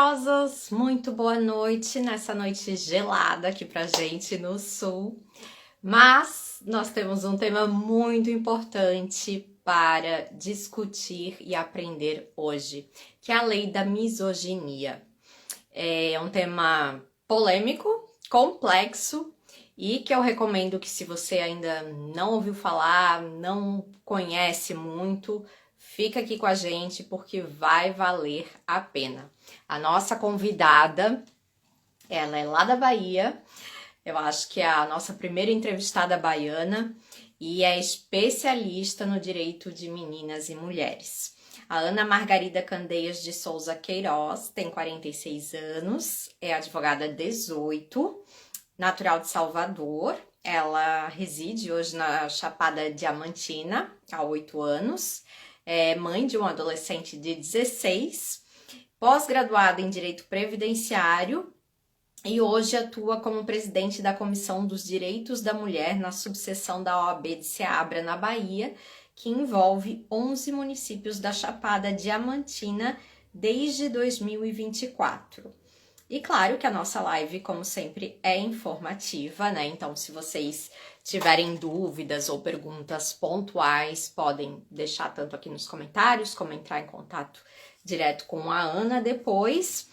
Rosas, muito boa noite nessa noite gelada aqui pra gente no sul. Mas nós temos um tema muito importante para discutir e aprender hoje, que é a lei da misoginia. É um tema polêmico, complexo e que eu recomendo que, se você ainda não ouviu falar, não conhece muito, fica aqui com a gente porque vai valer a pena. A nossa convidada, ela é lá da Bahia, eu acho que é a nossa primeira entrevistada baiana e é especialista no direito de meninas e mulheres. A Ana Margarida Candeias de Souza Queiroz tem 46 anos, é advogada 18, natural de Salvador. Ela reside hoje na Chapada Diamantina há 8 anos, é mãe de um adolescente de 16, pós-graduada em Direito Previdenciário e hoje atua como presidente da Comissão dos Direitos da Mulher na subseção da OAB de Ceabra, na Bahia, que envolve 11 municípios da Chapada Diamantina desde 2024. E claro que a nossa live, como sempre, é informativa, né? Então, se vocês tiverem dúvidas ou perguntas pontuais, podem deixar tanto aqui nos comentários, como entrar em contato direto com a Ana depois,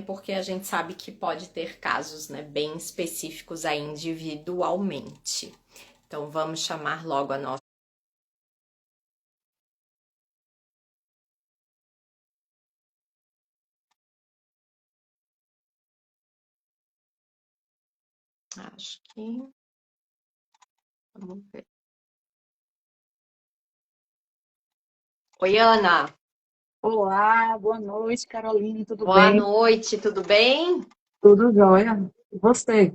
porque a gente sabe que pode ter casos, né, bem específicos aí individualmente. Então, vamos chamar logo a nossa. Acho que. Vamos ver. Oi, Ana. Olá, boa noite, Carolina, tudo Boa bem? noite, tudo bem? Tudo jóia? E você?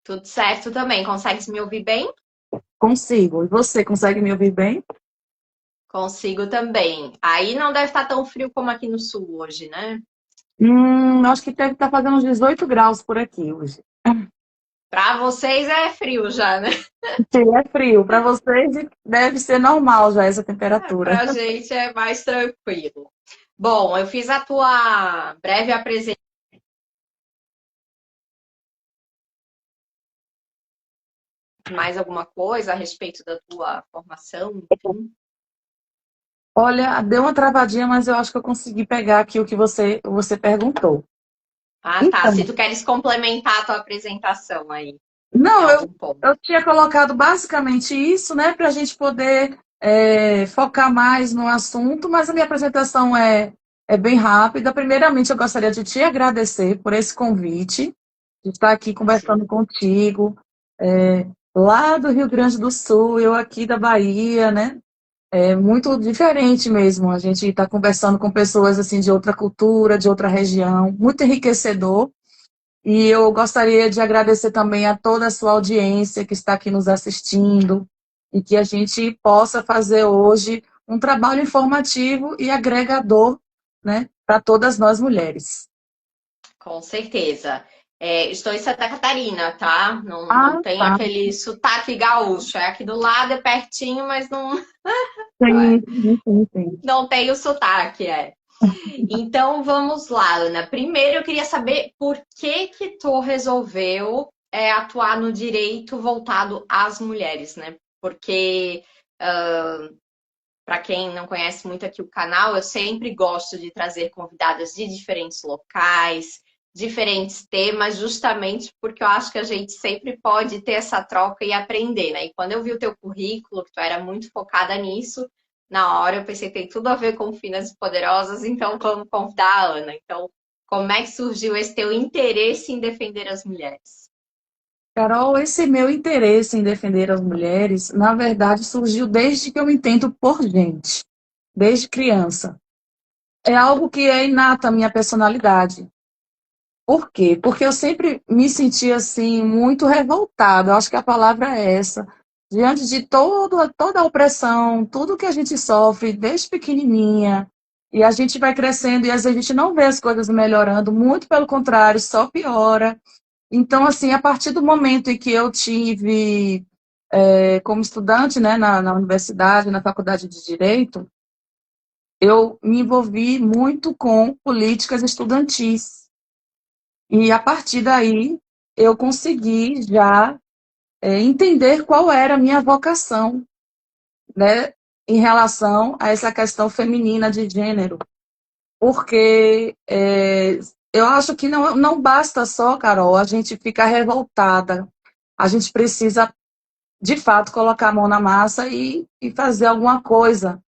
Tudo certo também. Consegue me ouvir bem? Consigo. E você, consegue me ouvir bem? Consigo também. Aí não deve estar tão frio como aqui no sul hoje, né? Acho que deve estar fazendo uns 18 graus por aqui hoje. Para vocês é frio já, né? Sim, é frio. Para vocês deve ser normal já essa temperatura. Pra gente é mais tranquilo. Bom, eu fiz a tua breve apresentação. Mais alguma coisa a respeito da tua formação, enfim? Olha, deu uma travadinha, mas eu acho que eu consegui pegar aqui o que você perguntou. Ah, tá. Se Então, tu queres complementar a tua apresentação aí, em não, eu, algum ponto. eu tinha colocado basicamente isso, né, para a gente poder focar mais no assunto, mas a minha apresentação é bem rápida. Primeiramente, eu gostaria de te agradecer por esse convite, de estar aqui Imagina. conversando contigo, lá do Rio Grande do Sul, eu aqui da Bahia, né? É muito diferente mesmo. A gente está conversando com pessoas assim de outra cultura, de outra região, muito enriquecedor. E eu gostaria de agradecer também a toda a sua audiência que está aqui nos assistindo e que a gente possa fazer hoje um trabalho informativo e agregador, né, para todas nós mulheres. Com certeza. Estou em Santa Catarina, tá? Não Ah, tem tá. aquele sotaque gaúcho. É aqui do lado, é pertinho, mas não, Sim, sim, sim, sim. não tem o sotaque, é. Então vamos lá, Ana. Primeiro eu queria saber por que que tu resolveu atuar no direito voltado às mulheres, né? Porque para quem não conhece muito aqui o canal, eu sempre gosto de trazer convidadas de diferentes locais, diferentes temas, justamente porque eu acho que a gente sempre pode ter essa troca e aprender, né? E quando eu vi o teu currículo, que tu era muito focada nisso, na hora eu pensei, tem tudo a ver com Finas e Poderosas, então vamos convidar a Ana. Então, como é que surgiu esse teu interesse em defender as mulheres? Carol, esse meu interesse em defender as mulheres, na verdade, surgiu desde que eu me entendo por gente, desde criança. É algo que é inato à minha personalidade. Por quê? Porque eu sempre me senti assim muito revoltada. Eu acho que a palavra é essa. Diante de toda a opressão, tudo que a gente sofre desde pequenininha, e a gente vai crescendo e às vezes a gente não vê as coisas melhorando, muito pelo contrário, só piora. Então, assim, a partir do momento em que eu tive, como estudante, né, na universidade, na faculdade de Direito, eu me envolvi muito com políticas estudantis. E a partir daí, eu consegui já entender qual era a minha vocação, né, em relação a essa questão feminina de gênero. Porque eu acho que não basta só, Carol, a gente ficar revoltada. A gente precisa, de fato, colocar a mão na massa e fazer alguma coisa.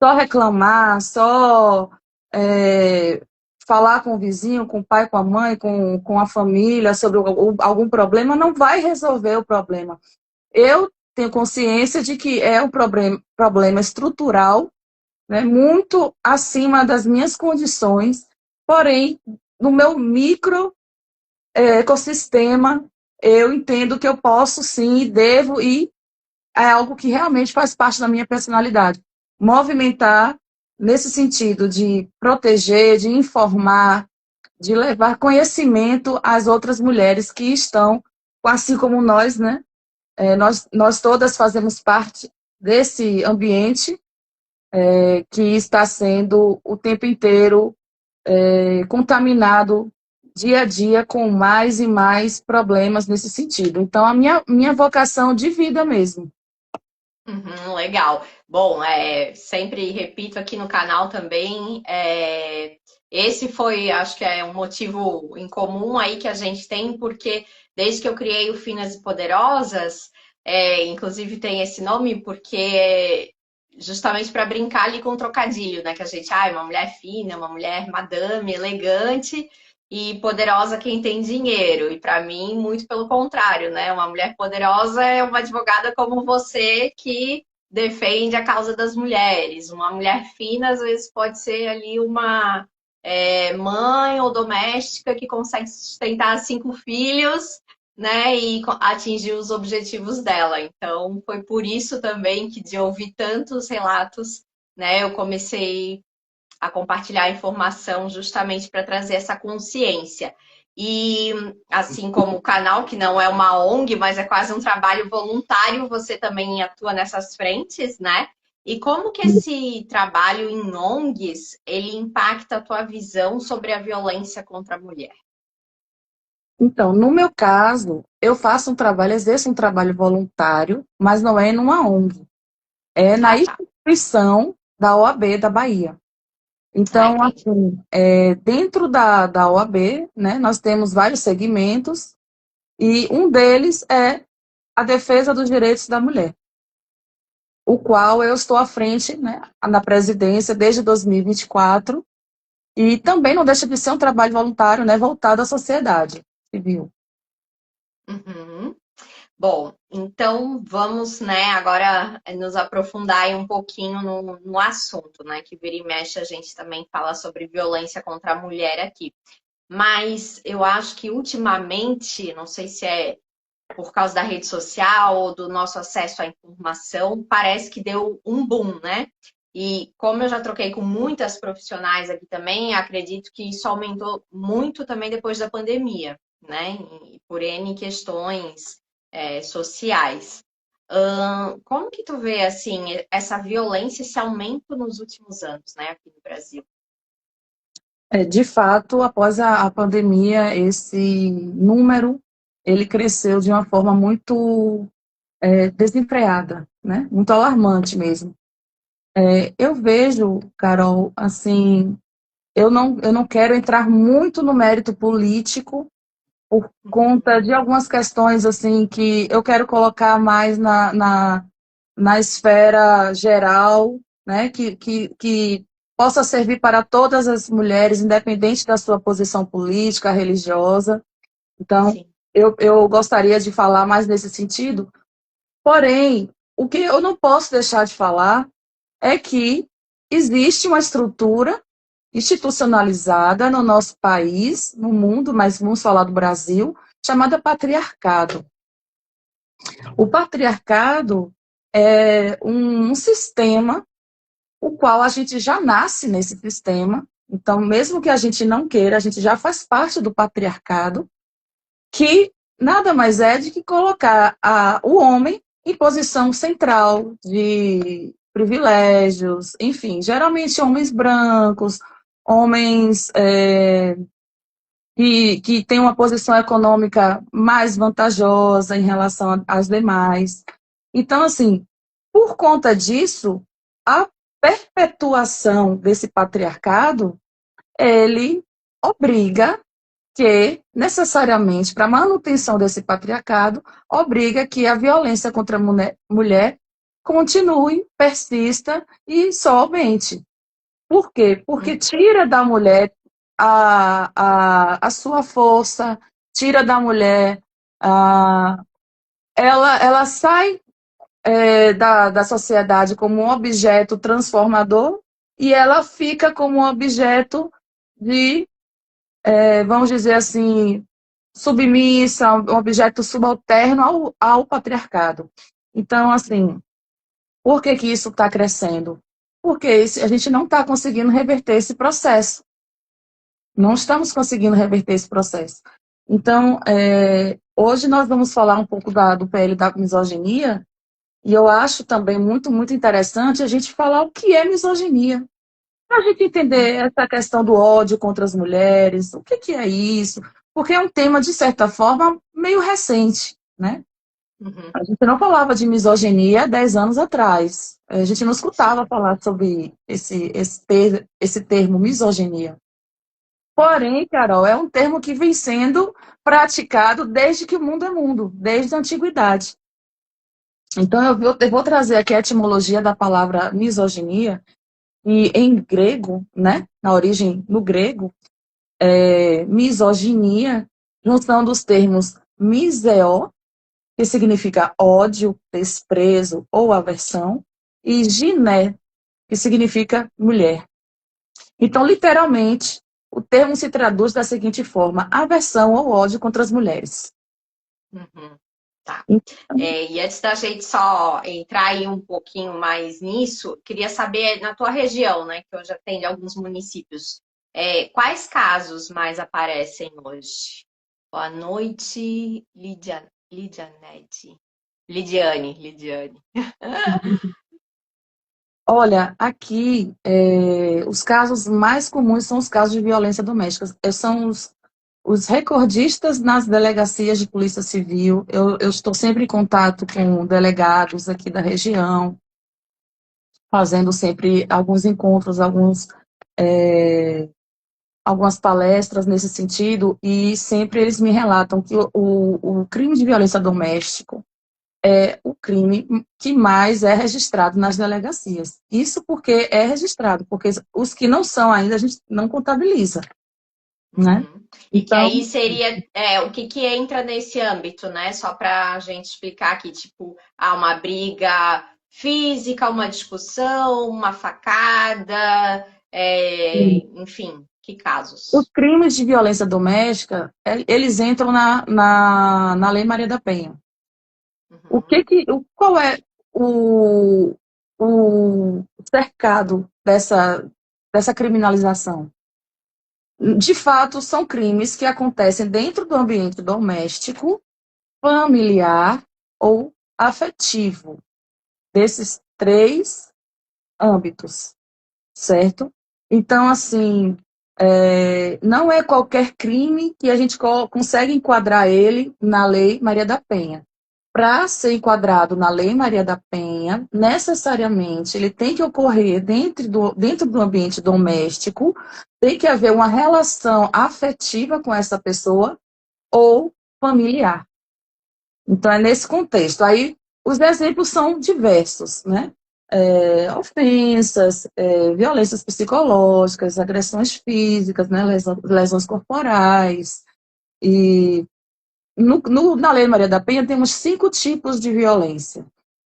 Só reclamar, só é, falar com o vizinho, com o pai, com a mãe, com a família sobre algum problema, não vai resolver o problema. Eu tenho consciência de que é um problema estrutural, né, muito acima das minhas condições, porém, no meu micro ecossistema, eu entendo que eu posso sim e devo, e é algo que realmente faz parte da minha personalidade. Movimentar nesse sentido de proteger, de informar, de levar conhecimento às outras mulheres que estão, assim como nós, né? Nós todas fazemos parte desse ambiente que está sendo o tempo inteiro contaminado dia a dia com mais e mais problemas nesse sentido. Então, a minha vocação de vida mesmo. Uhum, legal. Bom, sempre repito aqui no canal também, esse foi, acho que é um motivo em comum aí que a gente tem, porque desde que eu criei o Finas e Poderosas, inclusive tem esse nome porque justamente para brincar ali com o trocadilho, né? Que a gente, é uma mulher fina, uma mulher madame, elegante e poderosa quem tem dinheiro. E para mim, muito pelo contrário, né? Uma mulher poderosa é uma advogada como você que defende a causa das mulheres. Uma mulher fina, às vezes, pode ser ali uma mãe ou doméstica que consegue sustentar 5 filhos, né, e atingir os objetivos dela. Então, foi por isso também que de ouvir tantos relatos, né, eu comecei a compartilhar informação justamente para trazer essa consciência. E assim como o canal, que não é uma ONG, mas é quase um trabalho voluntário, você também atua nessas frentes, né? E como que esse trabalho em ONGs, ele impacta a tua visão sobre a violência contra a mulher? Então, no meu caso, eu faço um trabalho, exerço um trabalho voluntário, mas não é numa ONG, é na Ah, tá. instituição da OAB da Bahia. Ah, Então, entendi. assim, dentro da OAB, né, nós temos vários segmentos, e um deles é a defesa dos direitos da mulher, o qual eu estou à frente, né, na presidência desde 2024, e também não deixa de ser um trabalho voluntário, né, voltado à sociedade civil. Uhum. Bom, então vamos, né, agora nos aprofundar aí um pouquinho no assunto, né, que vira e mexe a gente também fala sobre violência contra a mulher aqui. Mas eu acho que ultimamente, não sei se é por causa da rede social ou do nosso acesso à informação, parece que deu um boom, né? E como eu já troquei com muitas profissionais aqui também, acredito que isso aumentou muito também depois da pandemia, né? E por N questões sociais. Como que tu vê, assim, essa violência, esse aumento nos últimos anos, né, aqui no Brasil? De fato, após a pandemia, esse número ele cresceu de uma forma muito desenfreada, né? Muito alarmante mesmo. Eu vejo, Carol, assim, eu não quero entrar muito no mérito político por conta de algumas questões assim que eu quero colocar mais na esfera geral, né? Que possa servir para todas as mulheres, independente da sua posição política, religiosa. Então, Sim. eu gostaria de falar mais nesse sentido. Porém, o que eu não posso deixar de falar é que existe uma estrutura institucionalizada no nosso país, no mundo, mas vamos falar do Brasil, chamada patriarcado. O patriarcado é um sistema o qual a gente já nasce nesse sistema, então, mesmo que a gente não queira, a gente já faz parte do patriarcado, que nada mais é de que colocar o homem em posição central privilégios, enfim, geralmente homens brancos, homens que têm uma posição econômica mais vantajosa em relação às demais. Então, assim, por conta disso, a perpetuação desse patriarcado, ele obriga que, necessariamente, para a manutenção desse patriarcado, obriga que a violência contra a mulher continue, persista e só aumente. Por quê? Porque Uhum. tira da mulher a sua força, tira da mulher a, ela sai da sociedade como um objeto transformador e ela fica como um objeto de, vamos dizer assim, submissa, um objeto subalterno ao patriarcado. Então, assim, por que que isso está crescendo? Porque a gente não está conseguindo reverter esse processo. Não estamos conseguindo reverter esse processo. Então, hoje nós vamos falar um pouco do PL da misoginia, e eu acho também muito, muito interessante a gente falar o que é misoginia. Para a gente entender essa questão do ódio contra as mulheres, o que que é isso, porque é um tema, de certa forma, meio recente, né? Uhum. A gente não falava de misoginia há 10 anos atrás. A gente não escutava Sim. falar sobre esse termo misoginia. Uhum. Porém, Carol, é um termo que vem sendo praticado desde que o mundo é mundo, desde a antiguidade. Então, eu vou trazer aqui a etimologia da palavra misoginia, e em grego, né, na origem no grego, misoginia, junção dos termos miseo, que significa ódio, desprezo ou aversão, e giné, que significa mulher. Então, literalmente, o termo se traduz da seguinte forma: aversão ou ódio contra as mulheres. Uhum. Tá. Então, E antes da gente só entrar aí um pouquinho mais nisso, queria saber na tua região, né, que hoje atende alguns municípios, quais casos mais aparecem hoje? Boa noite, Lidianete. Lidiane. olha, aqui os casos mais comuns são os casos de violência doméstica. São os recordistas nas delegacias de polícia civil. Eu estou sempre em contato com delegados aqui da região, fazendo sempre alguns encontros, algumas palestras nesse sentido, e sempre eles me relatam que o crime de violência doméstica é o crime que mais é registrado nas delegacias. Isso porque é registrado, porque os que não são ainda a gente não contabiliza, né? Uhum. E que Então, aí seria o que que entra nesse âmbito, né? Só para a gente explicar aqui, tipo, uma briga física, uma discussão, uma facada, enfim, que os casos? crimes de violência doméstica, eles entram na Lei Maria da Penha. Uhum, Qual é o, o cercado dessa criminalização? De fato, são crimes que acontecem dentro do ambiente doméstico, familiar ou afetivo, desses três âmbitos, certo? Então, assim, não é qualquer crime que a gente consegue enquadrar ele na Lei Maria da Penha. Para ser enquadrado na Lei Maria da Penha, necessariamente ele tem que ocorrer dentro do ambiente doméstico, tem que haver uma relação afetiva com essa pessoa ou familiar. Então, é nesse contexto. Aí, os exemplos são diversos, né? Ofensas, violências psicológicas, agressões físicas, né? Lesões corporais. E na Lei Maria da Penha temos 5 tipos de violência,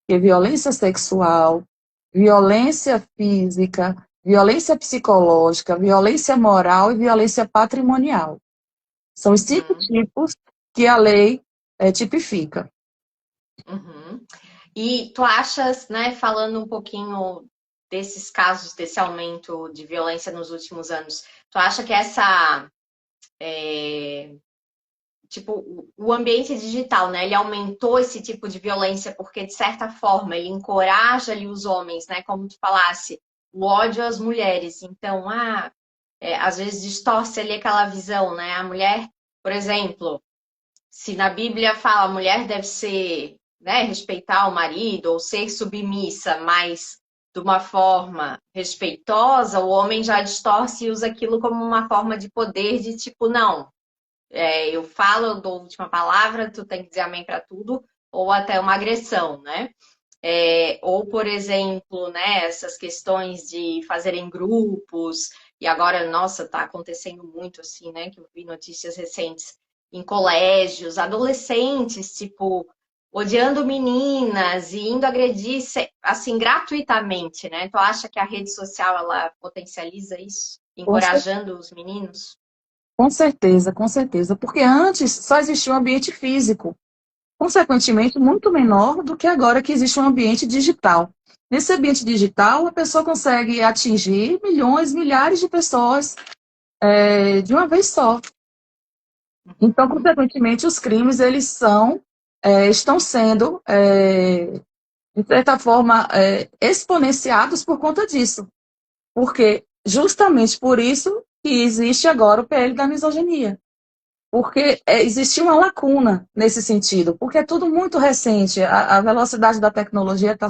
que é violência sexual, violência física, violência psicológica, violência moral e violência patrimonial. São os 5 uhum, tipos que a lei tipifica. uhum. E tu achas, né, falando um pouquinho desses casos, desse aumento de violência nos últimos anos, tu acha que essa tipo, o ambiente digital, né? Ele aumentou esse tipo de violência porque, de certa forma, ele encoraja ali os homens, né? Como tu falasse, o ódio às mulheres. Então, às vezes distorce ali aquela visão, né? A mulher, por exemplo, se na Bíblia fala a mulher deve ser, né, respeitar o marido ou ser submissa, mas de uma forma respeitosa, o homem já distorce e usa aquilo como uma forma de poder, de tipo, não, eu falo, eu dou a última palavra, tu tem que dizer amém para tudo, ou até uma agressão, né? Ou, por exemplo, né, essas questões de fazerem grupos, e agora, nossa, tá acontecendo muito assim, né? Que eu vi notícias recentes em colégios, adolescentes, tipo, odiando meninas e indo agredir, assim, gratuitamente, né? Tu acha que a rede social, ela potencializa isso? Com cer- Encorajando os meninos? com certeza. Porque antes só existia um ambiente físico, consequentemente muito menor do que agora que existe um ambiente digital. Nesse ambiente digital, a pessoa consegue atingir milhões, milhares de pessoas de uma vez só. Então, Uhum. consequentemente, os crimes eles estão sendo, de certa forma, exponenciados por conta disso. Porque justamente por isso que existe agora o PL da misoginia. Porque existia uma lacuna nesse sentido, porque é tudo muito recente, a velocidade da tecnologia está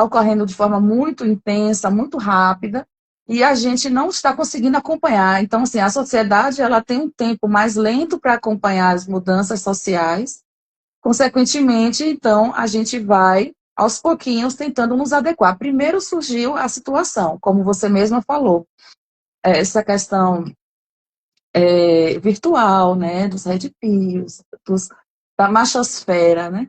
ocorrendo de forma muito intensa, muito rápida, e a gente não está conseguindo acompanhar. Então, assim, a sociedade ela tem um tempo mais lento para acompanhar as mudanças sociais, consequentemente, então, a gente vai, aos pouquinhos, tentando nos adequar. Primeiro surgiu a situação, como você mesma falou, essa questão virtual, né, dos red pills, da machosfera, né,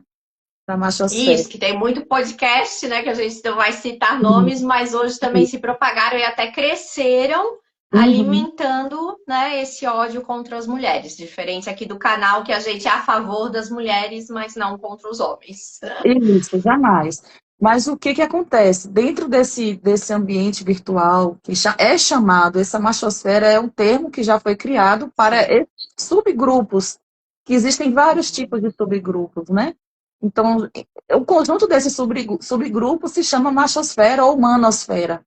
da machosfera. Isso, que tem muito podcast, né, que a gente não vai citar nomes, mas hoje também se propagaram e até cresceram Uhum. alimentando, né, esse ódio contra as mulheres. Diferente aqui do canal, que a gente é a favor das mulheres, mas não contra os homens. Isso, jamais. Mas o que que acontece? Dentro desse ambiente virtual, que é chamado, essa machosfera é um termo que já foi criado para Sim. esses subgrupos, que existem vários Uhum. tipos de subgrupos, né? Então, o conjunto desses subgrupos se chama machosfera ou manosfera.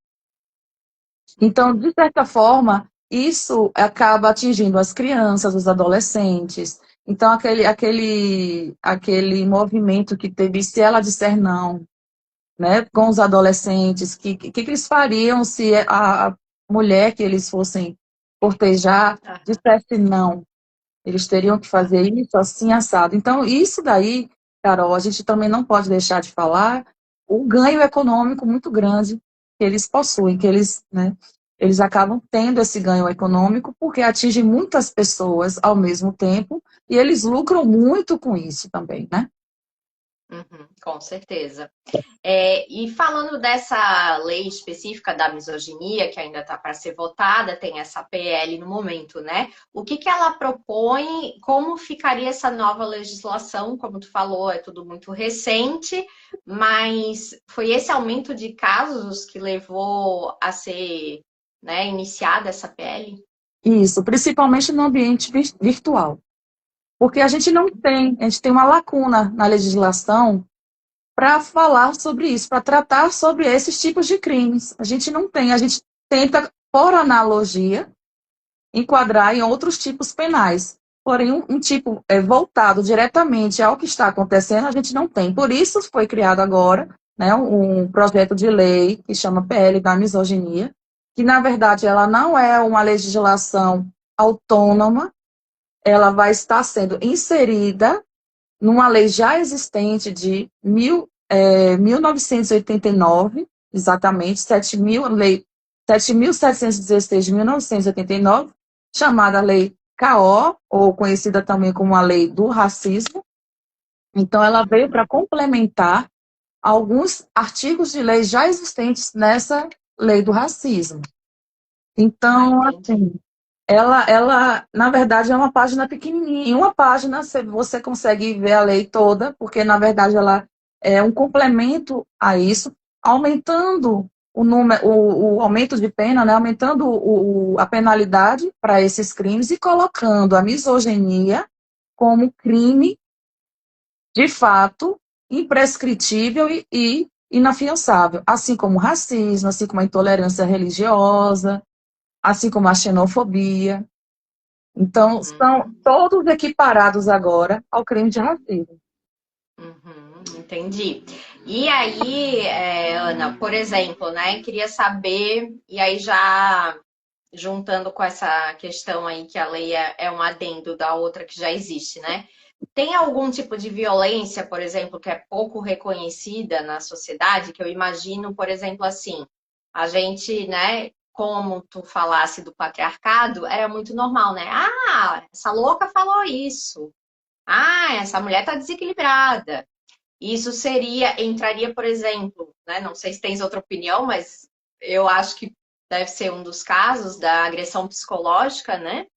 Então, de certa forma, isso acaba atingindo as crianças, os adolescentes. Então, aquele movimento que teve, se ela disser não, né, com os adolescentes, que eles fariam se a mulher que eles fossem cortejar Aham. dissesse não? Eles teriam que fazer isso assim, assado. Então, isso daí, Carol, a gente também não pode deixar de falar o ganho econômico muito grande que eles possuem, que eles, né, eles acabam tendo esse ganho econômico porque atingem muitas pessoas ao mesmo tempo e eles lucram muito com isso também, né? Uhum, com certeza. E falando dessa lei específica da misoginia, que ainda está para ser votada, tem essa PL no momento, né? O que que ela propõe? Como ficaria essa nova legislação? Como tu falou, é tudo muito recente, mas foi esse aumento de casos que levou a ser, né, iniciada essa PL? Isso, principalmente no ambiente virtual. Porque a gente tem uma lacuna na legislação para falar sobre isso, para tratar sobre esses tipos de crimes. A gente não tem, a gente tenta, por analogia, enquadrar em outros tipos penais. Porém, um tipo voltado diretamente ao que está acontecendo, a gente não tem. Por isso foi criado agora, né, um projeto de lei que chama PL da misoginia, que, na verdade, ela não é uma legislação autônoma, ela vai estar sendo inserida numa lei já existente de 1989, exatamente, 7.716 de 1989, chamada Lei KO, ou conhecida também como a Lei do Racismo. Então, ela veio para complementar alguns artigos de lei já existentes nessa Lei do Racismo. Ah, Então, entendi. assim, na verdade, é uma página pequenininha. Em uma página, você consegue ver a lei toda, porque, na verdade, ela é um complemento a isso, aumentando o aumento de pena, né, aumentando a penalidade para esses crimes e colocando a misoginia como crime, de fato, imprescritível e inafiançável, assim como o racismo, assim como a intolerância religiosa, assim como a xenofobia. Então, são Uhum. todos equiparados agora ao crime de racismo. Entendi. E aí, Ana, por exemplo, né, queria saber, e aí já juntando com essa questão aí que a lei é um adendo da outra que já existe, né? Tem algum tipo de violência, por exemplo, que é pouco reconhecida na sociedade, que eu imagino, por exemplo, assim, a gente, né, como tu falasse do patriarcado, era muito normal, né? Ah, essa louca falou isso. Ah, essa mulher tá desequilibrada. Isso seria, entraria, por exemplo, né? Não sei se tens outra opinião, mas eu acho que deve ser um dos casos da agressão psicológica, né?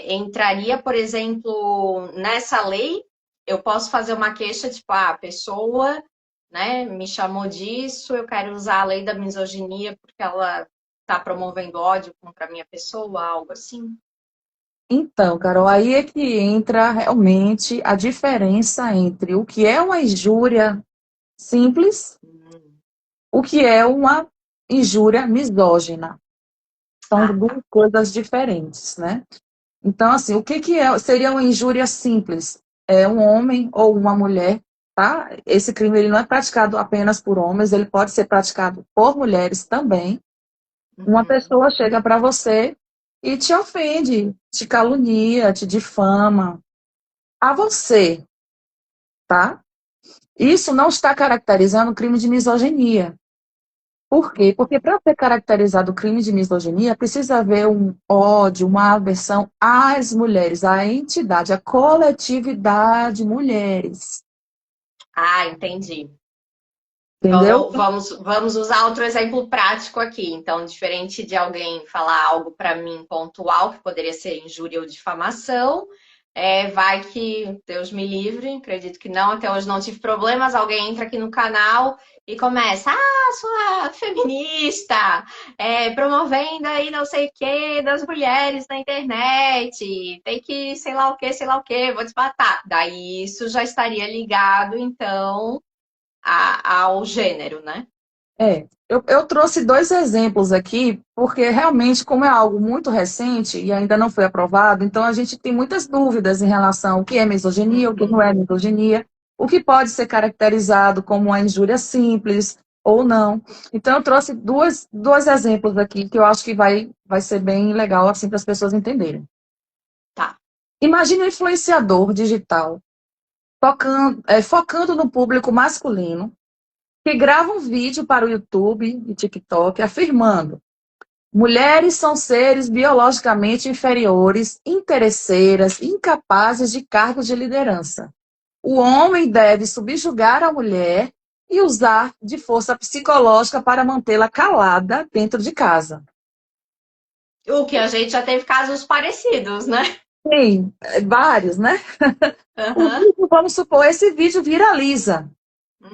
Entraria, por exemplo, nessa lei, eu posso fazer uma queixa, tipo, ah, a pessoa, né, me chamou disso, eu quero usar a lei da misoginia porque ela está promovendo ódio contra a minha pessoa, algo assim. Então, Carol, aí é que entra realmente a diferença entre o que é uma injúria simples, Hum. o que é uma injúria misógina. São Ah, duas tá. coisas diferentes, né? Então, assim, o que seria uma injúria simples? É um homem ou uma mulher, tá? Esse crime ele não é praticado apenas por homens, ele pode ser praticado por mulheres também. Uma Uhum. pessoa chega para você e te ofende, te calunia, te difama. A você, tá? Isso não está caracterizando crime de misoginia. Por quê? Porque para ser caracterizado crime de misoginia, precisa haver um ódio, uma aversão às mulheres, à entidade, à coletividade mulheres. Ah, entendi. Entendeu? Vamos usar outro exemplo prático aqui. Então, diferente de alguém falar algo para mim pontual, que poderia ser injúria ou difamação, vai que, Deus me livre, acredito que não, até hoje não tive problemas, alguém entra aqui no canal e começa, ah, sua feminista, promovendo aí não sei o que das mulheres na internet, tem que sei lá o que, vou te matar. Daí isso já estaria ligado, então ao gênero, né? Eu trouxe dois exemplos aqui, porque realmente, como é algo muito recente e ainda não foi aprovado, então a gente tem muitas dúvidas em relação ao que é misoginia, o que não é Uhum. misoginia, o que pode ser caracterizado como uma injúria simples ou não. Então, eu trouxe dois exemplos aqui que eu acho que vai ser bem legal assim para as pessoas entenderem. Tá. Imagine um influenciador digital focando no público masculino que grava um vídeo para o YouTube e TikTok afirmando: mulheres são seres biologicamente inferiores, interesseiras, incapazes de cargos de liderança. O homem deve subjugar a mulher e usar de força psicológica para mantê-la calada dentro de casa. O que a gente já teve casos parecidos, né? Tem vários, né? O Aham. vídeo, vamos supor, esse vídeo viraliza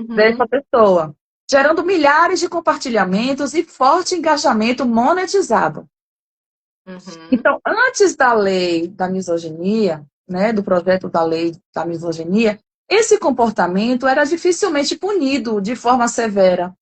dessa Uhum. pessoa, gerando milhares de compartilhamentos e forte engajamento monetizado. Uhum. Então, antes da lei da misoginia, né, do projeto da lei da misoginia, esse comportamento era dificilmente punido de forma severa.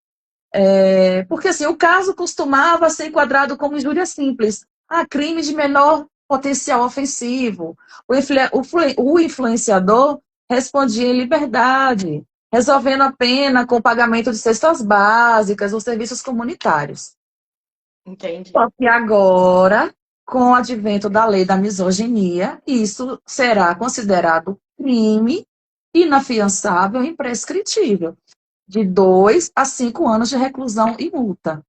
Porque assim, o caso costumava ser enquadrado como injúria simples. Crime de menor potencial ofensivo. O influenciador respondia em liberdade, resolvendo a pena com o pagamento de cestas básicas ou serviços comunitários. Entendi. Só que agora, com o advento da lei da misoginia, isso será considerado crime inafiançável e imprescritível, de 2 a 5 anos de reclusão e multa.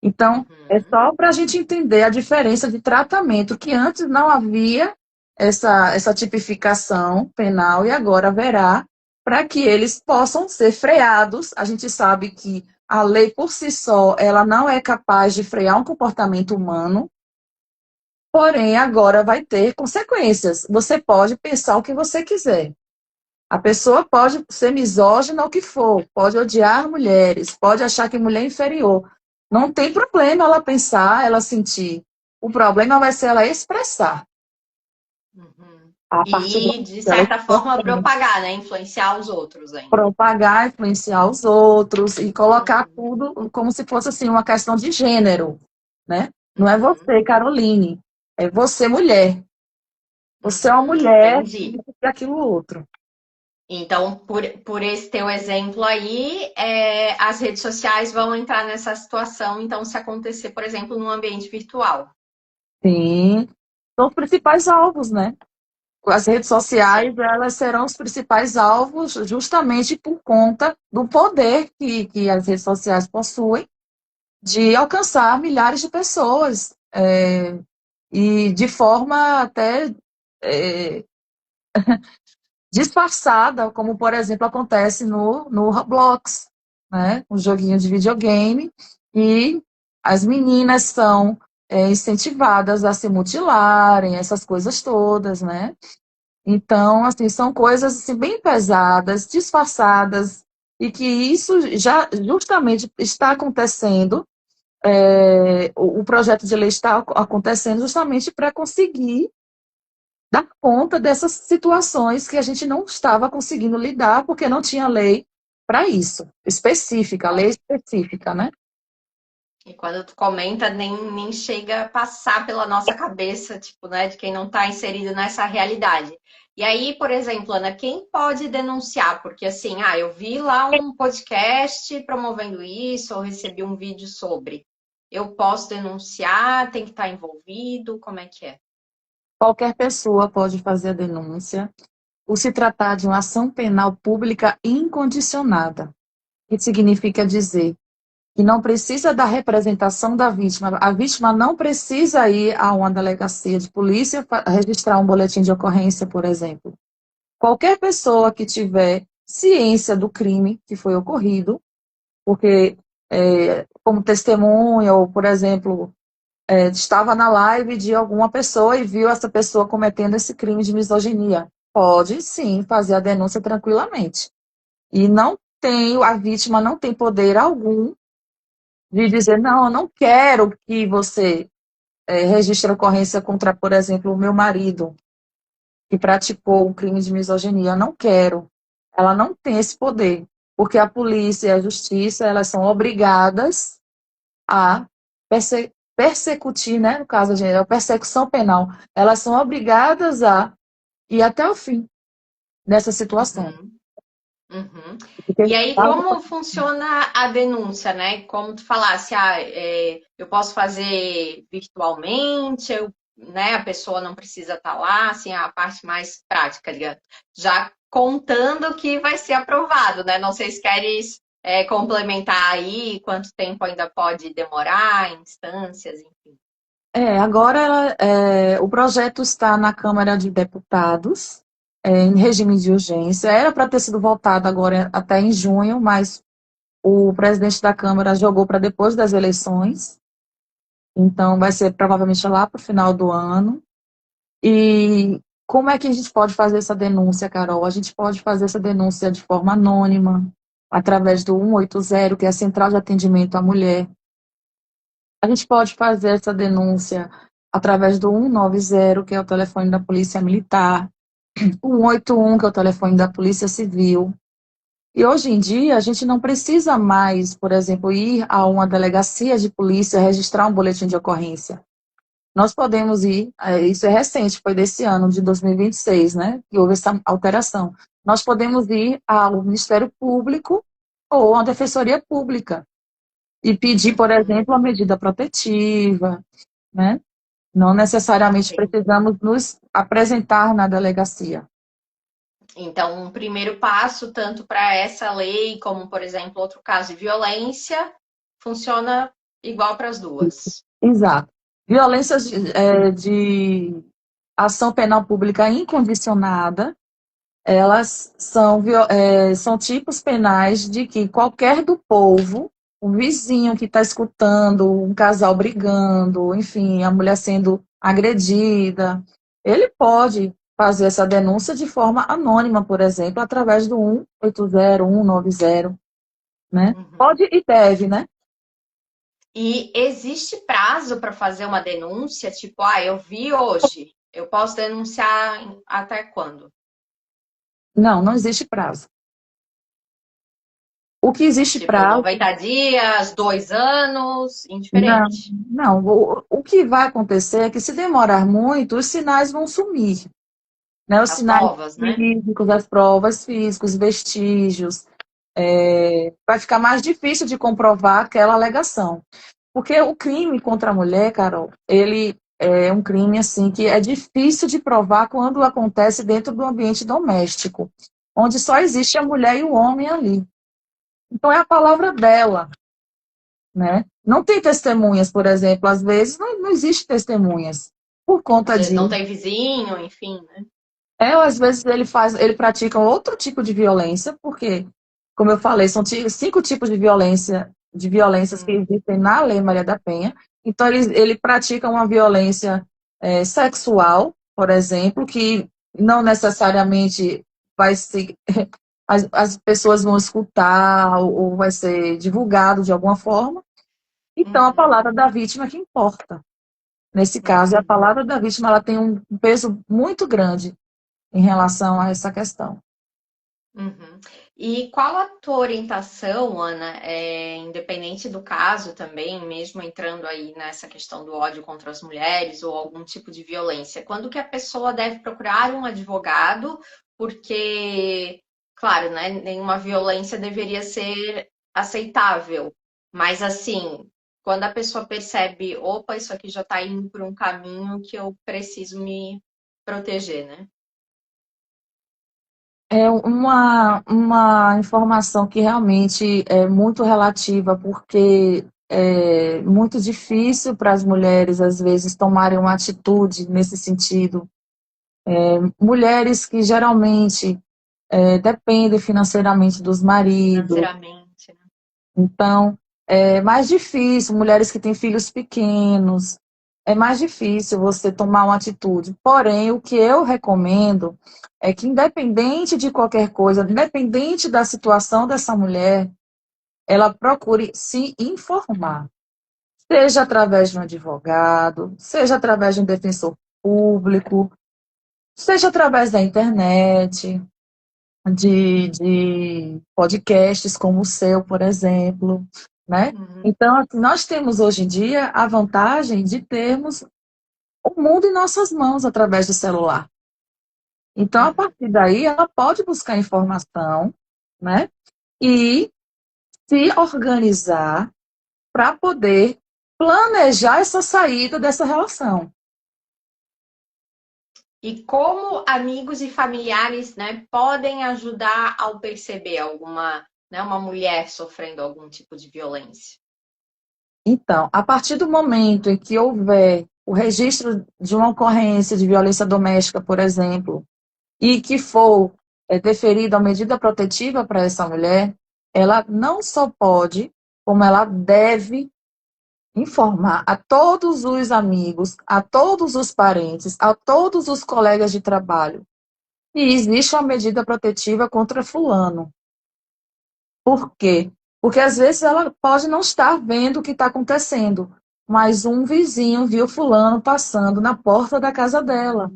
Então, é Uhum. só para a gente entender a diferença de tratamento, que antes não havia essa tipificação penal e agora haverá, para que eles possam ser freados. A gente sabe que a lei por si só, ela não é capaz de frear um comportamento humano, porém agora vai ter consequências. Você pode pensar o que você quiser, A pessoa pode ser misógina ou o que for, pode odiar mulheres, pode achar que mulher é inferior. Não tem problema ela pensar, ela sentir. O problema vai ser ela expressar. Uhum. A partir do E, momento de que ela certa forma, expõe, propagar, né? Influenciar os outros ainda. propagar, influenciar os outros e colocar Uhum. tudo como se fosse assim uma questão de gênero, né? Não é Uhum. você, Caroline, é você, mulher. Você é uma mulher Entendi. e aquilo outro. Então, por esse teu exemplo aí, as redes sociais vão entrar nessa situação. Então, se acontecer, por exemplo, num ambiente virtual. Sim, são os principais alvos, né? As redes sociais, Sim. elas serão os principais alvos justamente por conta do poder que as redes sociais possuem de alcançar milhares de pessoas, e de forma até é, disfarçada, como, por exemplo, acontece no Roblox, né? Um joguinho de videogame, e as meninas são incentivadas a se mutilarem, essas coisas todas, né? Então, assim, são coisas assim, bem pesadas, disfarçadas, e que isso já justamente está acontecendo. O projeto de lei está acontecendo justamente para conseguir dar conta dessas situações que a gente não estava conseguindo lidar, porque não tinha lei para isso, específica, lei específica, né? E quando tu comenta, nem chega a passar pela nossa cabeça, tipo, né, de quem não está inserido nessa realidade. E aí, por exemplo, Ana, quem pode denunciar? Porque assim, eu vi lá um podcast promovendo isso, ou recebi um vídeo sobre. Eu posso denunciar? Tem que estar envolvido? Como é que é? Qualquer pessoa pode fazer a denúncia, por se tratar de uma ação penal pública incondicionada, que significa dizer que não precisa da representação da vítima. A vítima não precisa ir a uma delegacia de polícia para registrar um boletim de ocorrência, por exemplo. Qualquer pessoa que tiver ciência do crime que foi ocorrido, porque, como testemunha, ou, por exemplo, estava na live de alguma pessoa e viu essa pessoa cometendo esse crime de misoginia, pode sim fazer a denúncia tranquilamente. E não tem, a vítima não tem poder algum de dizer, não, eu não quero que você registre ocorrência contra, por exemplo, o meu marido, que praticou um crime de misoginia. Eu não quero. Ela não tem esse poder, porque a polícia e a justiça, elas são obrigadas a persecutir, né, no caso, a persecução penal, elas são obrigadas a ir até o fim dessa situação. Uhum. Uhum. Porque, E aí, como funciona a denúncia, né? Como tu falasse, eu posso fazer virtualmente, né? A pessoa não precisa estar lá, assim, a parte mais prática, ligado? Já contando que vai ser aprovado, né? Não sei se queres complementar aí, quanto tempo ainda pode demorar, instâncias, enfim. agora o projeto está na Câmara de Deputados, em regime de urgência. Era para ter sido votado agora até em junho, mas o presidente da Câmara jogou para depois das eleições, então vai ser provavelmente lá para o final do ano. E como é que a gente pode fazer essa denúncia, Carol? A gente pode fazer essa denúncia de forma anônima, através do 180, que é a Central de Atendimento à Mulher. A gente pode fazer essa denúncia através do 190, que é o telefone da Polícia Militar, o 181, que é o telefone da Polícia Civil. E hoje em dia, a gente não precisa mais, por exemplo, ir a uma delegacia de polícia registrar um boletim de ocorrência. Nós podemos ir, isso é recente, foi desse ano, de 2026, né, que houve essa alteração. Nós podemos ir ao Ministério Público ou à Defensoria Pública e pedir, por Uhum. exemplo, a medida protetiva, né? Não necessariamente Entendi. precisamos nos apresentar na delegacia. Então, um primeiro passo, tanto para essa lei, como, por exemplo, outro caso de violência, funciona igual para as duas. Exato. Violências de ação penal pública incondicionada, elas são tipos penais de que qualquer do povo, o vizinho que está escutando um casal brigando, enfim, a mulher sendo agredida, ele pode fazer essa denúncia de forma anônima, por exemplo, através do 180, 190, né? Uhum. Pode e deve, né? E existe prazo para fazer uma denúncia? Tipo, eu vi hoje, eu posso denunciar até quando? Não, não existe prazo. O que existe Tipo, prazo, 90 dias, 2 anos, não, indiferente. não. O que vai acontecer é que se demorar muito, os sinais vão sumir, né? Os As sinais provas, né? físicos, as provas físicas, vestígios, vai ficar mais difícil de comprovar aquela alegação. Porque o crime contra a mulher, Carol, ele é um crime assim que é difícil de provar quando acontece dentro do ambiente doméstico, onde só existe a mulher e o homem ali. Então é a palavra dela, né? Não tem testemunhas, por exemplo, às vezes não existe testemunhas por Às conta vezes não disso. tem vizinho, enfim, né? Ou às vezes ele pratica outro tipo de violência, porque, como eu falei, são 5 tipos de violências que Hum, existem na Lei Maria da Penha. Então, ele pratica uma violência sexual, por exemplo, que não necessariamente vai se. As pessoas vão escutar ou vai ser divulgado de alguma forma. Então, a uhum, palavra da vítima que importa. Nesse caso, a uhum, palavra da vítima ela tem um peso muito grande em relação a essa questão. uhum. E qual a tua orientação, Ana, independente do caso também, mesmo entrando aí nessa questão do ódio contra as mulheres ou algum tipo de violência, quando que a pessoa deve procurar um advogado? Porque, claro, né, nenhuma violência deveria ser aceitável, mas assim, quando a pessoa percebe, opa, isso aqui já está indo por um caminho que eu preciso me proteger, né? É uma informação que realmente é muito relativa, porque é muito difícil para as mulheres, às vezes, tomarem uma atitude nesse sentido. Mulheres que geralmente dependem financeiramente dos maridos, Financeiramente, né? então é mais difícil, mulheres que têm filhos pequenos, é mais difícil você tomar uma atitude. Porém, o que eu recomendo é que, independente de qualquer coisa, independente da situação dessa mulher, ela procure se informar, seja através de um advogado, seja através de um defensor público, seja através da internet, de podcasts como o seu, por exemplo, né? Uhum, Então, assim, nós temos hoje em dia a vantagem de termos o mundo em nossas mãos através do celular. Então, a uhum. partir daí, ela pode buscar informação, né? E se organizar para poder planejar essa saída dessa relação. E como amigos e familiares, né, podem ajudar ao perceber alguma, né, uma mulher sofrendo algum tipo de violência? Então, a partir do momento em que houver o registro de uma ocorrência de violência doméstica, por exemplo, e que for deferida a medida protetiva para essa mulher, ela não só pode, como ela deve informar a todos os amigos, a todos os parentes, a todos os colegas de trabalho que existe uma medida protetiva contra fulano. Por quê? Porque às vezes ela pode não estar vendo o que está acontecendo, mas um vizinho viu fulano passando na porta da casa dela.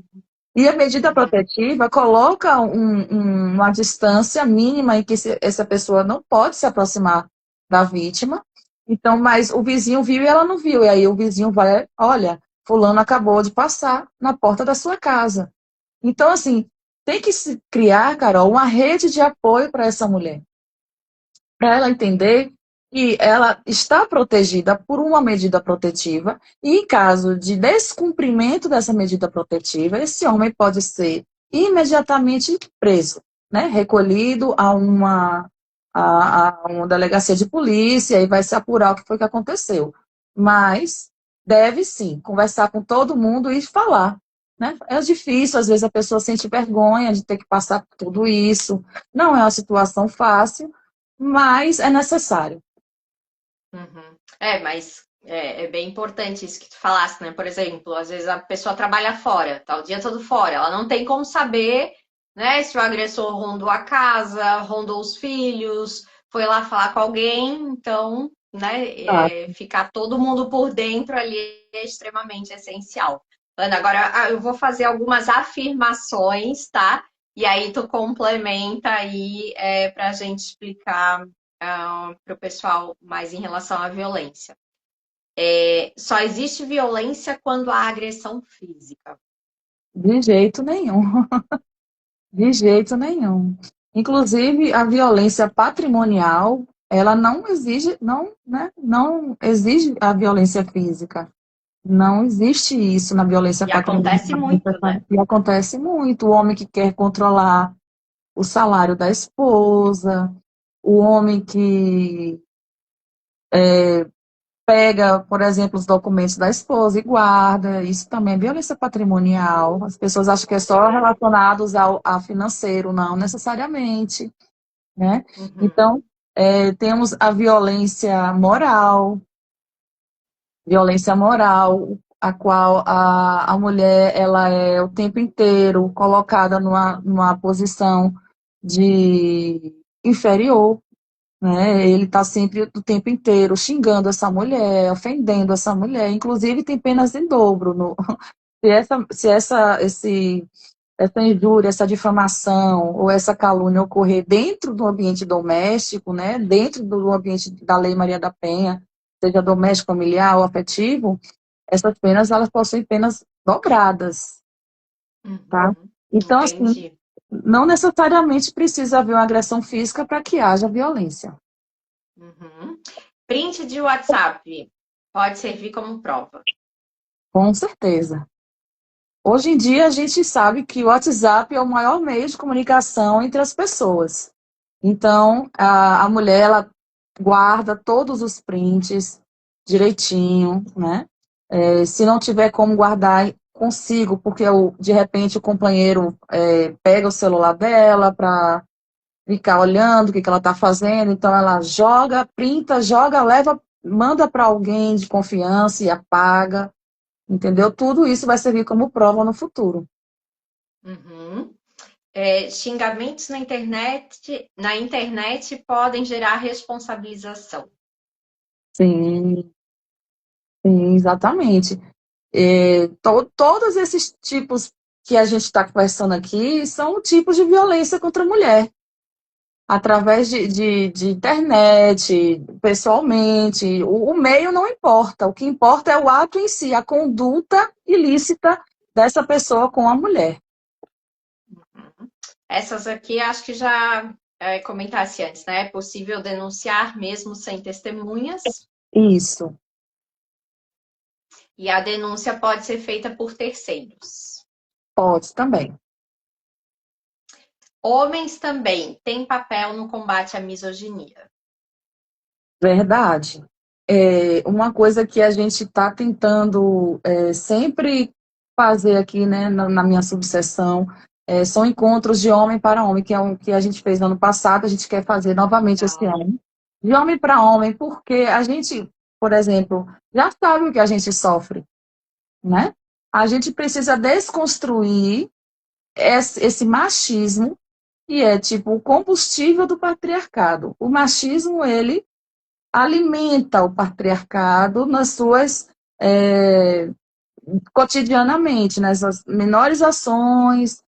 E a medida Uhum, protetiva coloca uma distância mínima em que essa pessoa não pode se aproximar da vítima. Então, mas o vizinho viu e ela não viu. E aí o vizinho vai, olha, fulano acabou de passar na porta da sua casa. Então, assim, tem que se criar, Carol, uma rede de apoio para essa mulher, para ela entender que ela está protegida por uma medida protetiva e, em caso de descumprimento dessa medida protetiva, esse homem pode ser imediatamente preso, né? Recolhido a uma delegacia de polícia e vai se apurar o que foi que aconteceu. Mas deve sim conversar com todo mundo e falar. Né? É difícil, às vezes a pessoa sente vergonha de ter que passar por tudo isso, não é uma situação fácil, mas é necessário. uhum. Mas É bem importante isso que tu falasse, né? Por exemplo, às vezes a pessoa trabalha fora, tá o dia todo fora, ela não tem como saber, né, se o agressor rondou a casa, rondou os filhos, foi lá falar com alguém, então, né, Tá. ficar todo mundo por dentro ali é extremamente essencial. Ana, agora eu vou fazer algumas afirmações, tá? E aí tu complementa aí para a gente explicar para o pessoal mais em relação à violência. Só existe violência quando há agressão física. De jeito nenhum, de jeito nenhum. Inclusive, a violência patrimonial, ela não exige, não, né, não exige a violência física. Não existe isso na violência E acontece patrimonial. muito, né? E acontece muito. O homem que quer controlar o salário da esposa, o homem que pega, por exemplo, os documentos da esposa e guarda. Isso também é violência patrimonial. As pessoas acham que é só relacionados ao financeiro, não necessariamente, né? Uhum. Então, temos a violência moral, a qual a mulher ela é o tempo inteiro colocada numa posição de inferior, né? Ele está sempre o tempo inteiro xingando essa mulher, ofendendo essa mulher, inclusive tem penas em dobro. Essa injúria, essa difamação ou essa calúnia ocorrer dentro do ambiente doméstico, né? Dentro do ambiente da Lei Maria da Penha, seja doméstico, familiar ou afetivo, essas penas elas possuem penas dobradas, tá? Uhum. Então, assim, Entendi. não necessariamente precisa haver uma agressão física para que haja violência. Uhum. Print de WhatsApp pode servir como prova. Com certeza. Hoje em dia, a gente sabe que o WhatsApp é o maior meio de comunicação entre as pessoas. Então, a mulher, ela guarda todos os prints direitinho, né? Se não tiver como guardar consigo, porque de repente o companheiro pega o celular dela para ficar olhando o que ela está fazendo, então ela joga, printa, joga, leva, manda para alguém de confiança e apaga. Entendeu? Tudo isso vai servir como prova no futuro. Uhum. Xingamentos na internet podem gerar responsabilização. Sim, sim, exatamente. Todos esses tipos que a gente está conversando aqui são tipos de violência contra a mulher, através de internet, pessoalmente. O meio não importa, o que importa é o ato em si, a conduta ilícita dessa pessoa com a mulher. Uhum. Essas aqui acho que já comentasse antes, né? É possível denunciar mesmo sem testemunhas, Isso, e a denúncia pode ser feita por terceiros. pode também. Homens também têm papel no combate à misoginia. Verdade. Uma coisa que a gente está tentando sempre fazer aqui, né, na minha subseção, são encontros de homem para homem, que é um que a gente fez no ano passado, a gente quer fazer novamente esse Legal. ano. De homem para homem, porque a gente, por exemplo, já sabe o que a gente sofre, né? A gente precisa desconstruir esse machismo, que é tipo o combustível do patriarcado. O machismo, ele alimenta o patriarcado nas suas cotidianamente, nas menores ações,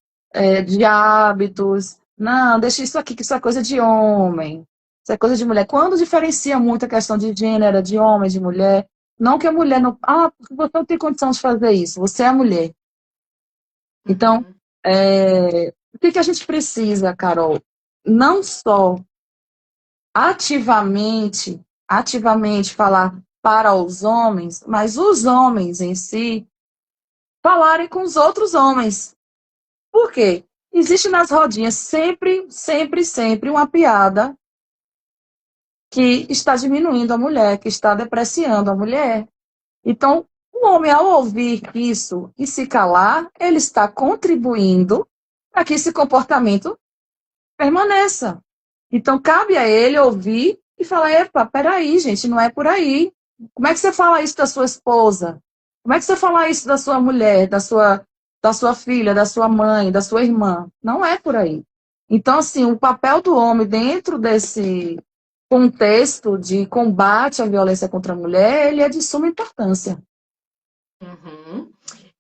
de hábitos. Não, deixa isso aqui, que isso é coisa de homem, isso é coisa de mulher. Quando diferencia muito a questão de gênero, de homem, de mulher, não que a mulher não. Ah, você não tem condição de fazer isso, você é mulher. Então, Uhum. o que a gente precisa, Carol? Não só ativamente falar para os homens, mas os homens em si falarem com os outros homens. Por quê? Existe nas rodinhas sempre, sempre, sempre uma piada que está diminuindo a mulher, que está depreciando a mulher. Então, o homem, ao ouvir isso e se calar, ele está contribuindo para que esse comportamento permaneça. Então, cabe a ele ouvir e falar: epa, peraí, gente, não é por aí. Como é que você fala isso da sua esposa? Como é que você fala isso da sua mulher, da sua filha, da sua mãe, da sua irmã? Não é por aí. Então, assim, o papel do homem dentro desse contexto de combate à violência contra a mulher, ele é de suma importância. Uhum.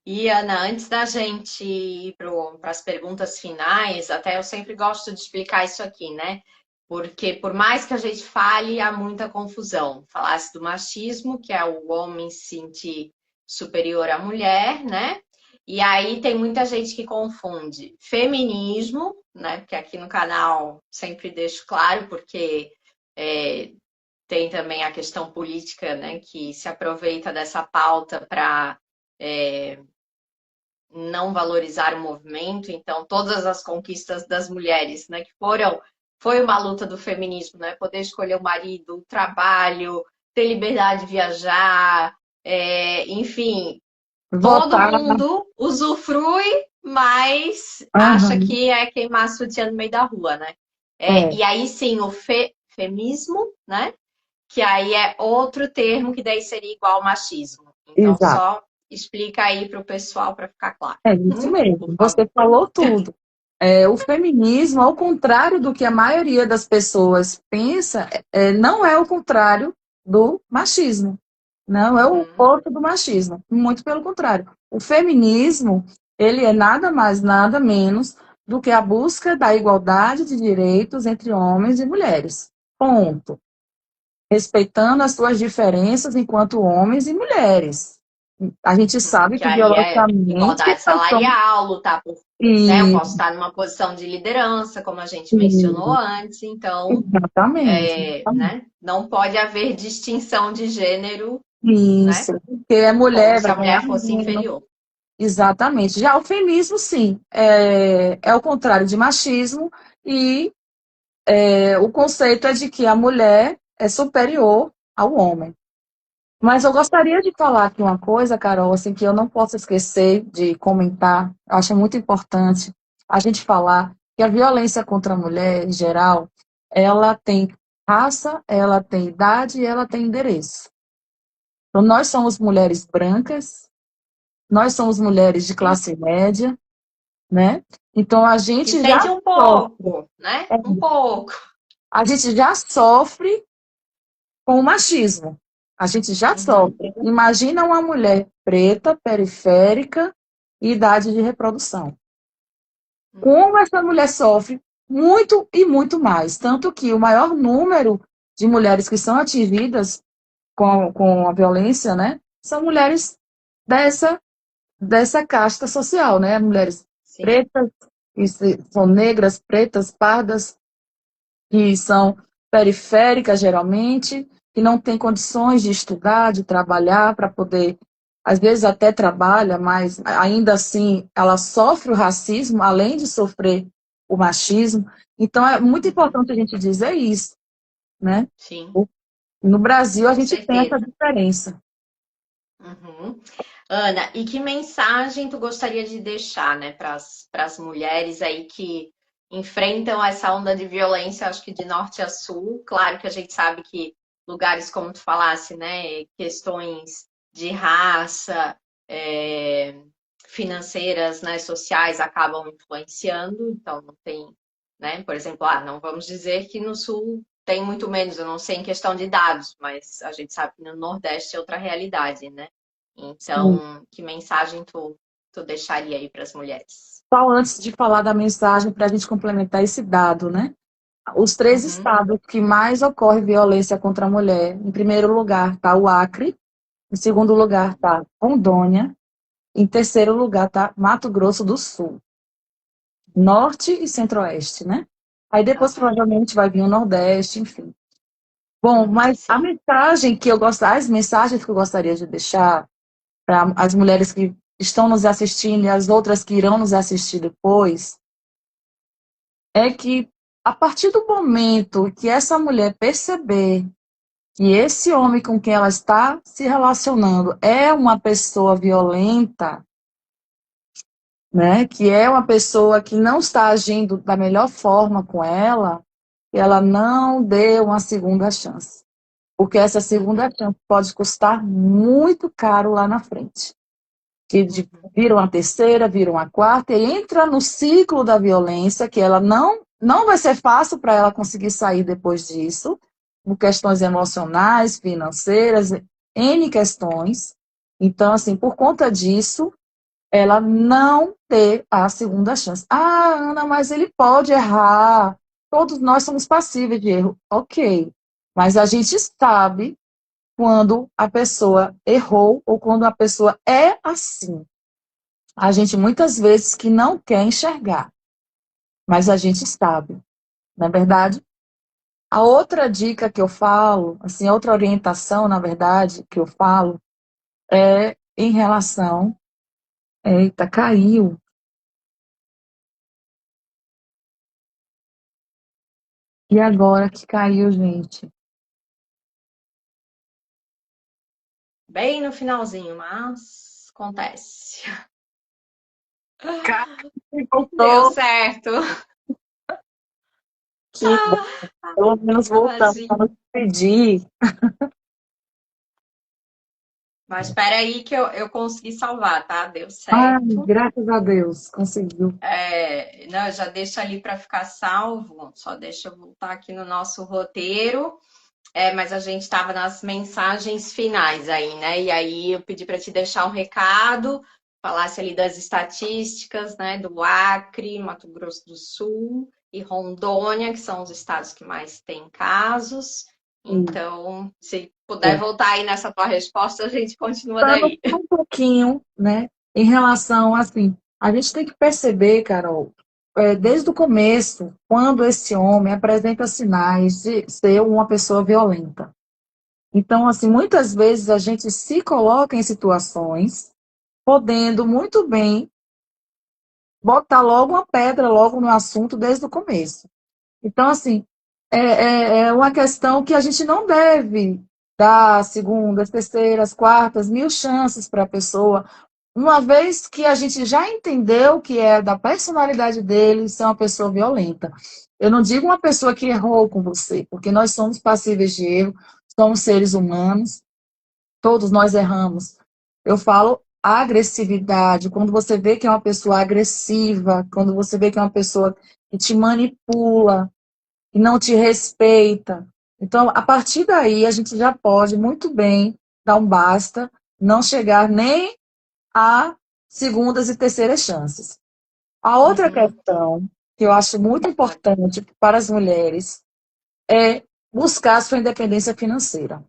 E Ana, antes da gente ir para as perguntas finais, até eu sempre gosto de explicar isso aqui, né? Porque por mais que a gente fale, há muita confusão. Falasse do machismo, que é o homem se sentir superior à mulher, né? E aí tem muita gente que confunde feminismo, né? Porque aqui no canal sempre deixo claro, porque é, tem também a questão política, né? Que se aproveita dessa pauta para não valorizar o movimento. Então, todas as conquistas das mulheres, né, que foi uma luta do feminismo, né, poder escolher o marido, o trabalho, ter liberdade de viajar, enfim, todo Votar. mundo usufrui, mas acha Aham, que é queimar sutiã no meio da rua, né? é, E aí sim, o femismo, né? Que aí é outro termo que daí seria igual ao machismo. Então, exato. só explica aí para o pessoal para ficar claro, É isso por mesmo. Você favor. falou tudo. O feminismo, ao contrário do que a maioria das pessoas pensa, não é o contrário do machismo. Não é o Uhum. oposto do machismo. Muito pelo contrário. O feminismo, ele é nada mais, nada menos do que a busca da igualdade de direitos entre homens e mulheres. Ponto. Respeitando as suas diferenças enquanto homens e mulheres. A gente sabe Que que aí é biologicamente igualdade nós somos. salarial, lutar por, né? Eu E, posso estar numa posição de liderança, como a gente mencionou e- antes, então, exatamente. né? Não pode haver distinção de gênero, né? Isso. Porque é Como mulher, se vai a ganhar mulher fosse menos. inferior. Exatamente. Já o feminismo, sim, é o contrário de machismo, e o conceito é de que a mulher é superior ao homem. Mas eu gostaria de falar aqui uma coisa, Carol, assim, que eu não posso esquecer de comentar. Eu acho muito importante a gente falar que a violência contra a mulher, em geral, ela tem raça, ela tem idade e ela tem endereço. Então, nós somos mulheres brancas, nós somos mulheres de classe média, né? Então, a Que gente já sente um sofre, pouco, né? Um pouco. a gente já sofre com o machismo. A gente já Uhum. sofre. Imagina uma mulher preta, periférica, e idade de reprodução. Como essa mulher sofre muito e muito mais. Tanto que o maior número de mulheres que são atingidas com a violência, né, são mulheres dessa, dessa casta social, né? Mulheres Sim. pretas, são negras, pretas, pardas, que são periféricas, geralmente, que não têm condições de estudar, de trabalhar, para poder, às vezes até trabalha, mas ainda assim ela sofre o racismo, além de sofrer o machismo. Então, é muito Uhum. importante a gente dizer isso, né? Sim, No Brasil, a com gente tem essa certeza. diferença. Uhum. Ana, e que mensagem tu gostaria de deixar, né, para as mulheres aí que enfrentam essa onda de violência, acho que de norte a sul? Claro que a gente sabe que lugares, como tu falasse, né, questões de raça, financeiras, né, sociais acabam influenciando, então não tem, né, por exemplo, não vamos dizer que no sul tem muito menos, eu não sei em questão de dados, mas a gente sabe que no Nordeste é outra realidade, né? Sim. Então, que mensagem tu deixaria aí para as mulheres? Só antes de falar da mensagem, para a gente complementar esse dado, né? Os três Uhum. estados que mais ocorre violência contra a mulher, em primeiro lugar está o Acre, em segundo lugar está Rondônia, em terceiro lugar está Mato Grosso do Sul, Norte e Centro-Oeste, né? Aí depois Aham. provavelmente vai vir o Nordeste, enfim. Bom, Uhum, mas sim. as mensagens que eu gostaria de deixar para as mulheres que estão nos assistindo e as outras que irão nos assistir depois, é que a partir do momento que essa mulher perceber que esse homem com quem ela está se relacionando é uma pessoa violenta, né, que é uma pessoa que não está agindo da melhor forma com ela, que ela não dê uma segunda chance. porque essa segunda chance pode custar muito caro lá na frente. Que vira uma terceira, vira uma quarta, e entra no ciclo da violência, que ela não vai ser fácil para ela conseguir sair depois disso, por questões emocionais, financeiras, N questões. Então, assim, por conta disso, ela não ter a segunda chance. Ah, Ana, mas ele pode errar. Todos nós somos passíveis de erro. Ok. Mas a gente sabe quando a pessoa errou ou quando a pessoa é assim. A gente muitas vezes que não quer enxergar, mas a gente sabe, não é verdade? A outra dica que eu falo, assim, outra orientação, na verdade, que eu falo, é em relação. Eita, caiu. E agora que caiu, gente? Bem no finalzinho, mas acontece. Caiu, Deu voltou. certo. Que bom. Pelo menos voltamos Imagina. a nos pedir. Mas espera aí que eu consegui salvar, tá? Deu Ai, certo. graças a Deus, conseguiu. Não, já deixa ali para ficar salvo. Só deixa eu voltar aqui no nosso roteiro. Mas a gente estava nas mensagens finais aí, né? E aí eu pedi para te deixar um recado, falasse ali das estatísticas, né? Do Acre, Mato Grosso do Sul e Rondônia, que são os estados que mais têm casos. Então, se puder voltar aí nessa tua resposta, a gente continua Voltando daí. um pouquinho, né, em relação, assim, a gente tem que perceber, Carol, desde o começo, quando esse homem apresenta sinais de ser uma pessoa violenta. Então, assim, muitas vezes a gente se coloca em situações podendo muito bem botar logo uma pedra logo no assunto desde o começo. Então, assim, é uma questão que a gente não deve dar segundas, terceiras, quartas, mil chances para a pessoa, uma vez que a gente já entendeu que é da personalidade dele ser uma pessoa violenta. Eu não digo uma pessoa que errou com você, porque nós somos passíveis de erro, somos seres humanos, todos nós erramos. Eu falo agressividade, quando você vê que é uma pessoa agressiva, quando você vê que é uma pessoa que te manipula, que não te respeita. Então, a partir daí, a gente já pode muito bem dar um basta, não chegar nem a segundas e terceiras chances. A outra Uhum. questão que eu acho muito importante para as mulheres é buscar sua independência financeira.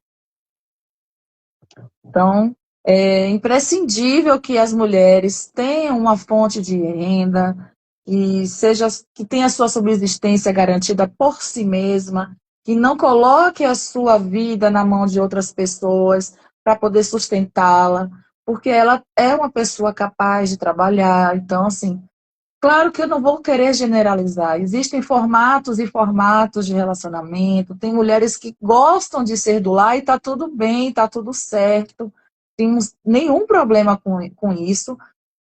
Então, é imprescindível que as mulheres tenham uma fonte de renda, que tenha sua subsistência garantida por si mesma, que não coloque a sua vida na mão de outras pessoas para poder sustentá-la, porque ela é uma pessoa capaz de trabalhar. Então, assim, claro que eu não vou querer generalizar. Existem formatos e formatos de relacionamento. Tem mulheres que gostam de ser do lar e está tudo bem, está tudo certo. Temos nenhum problema com isso.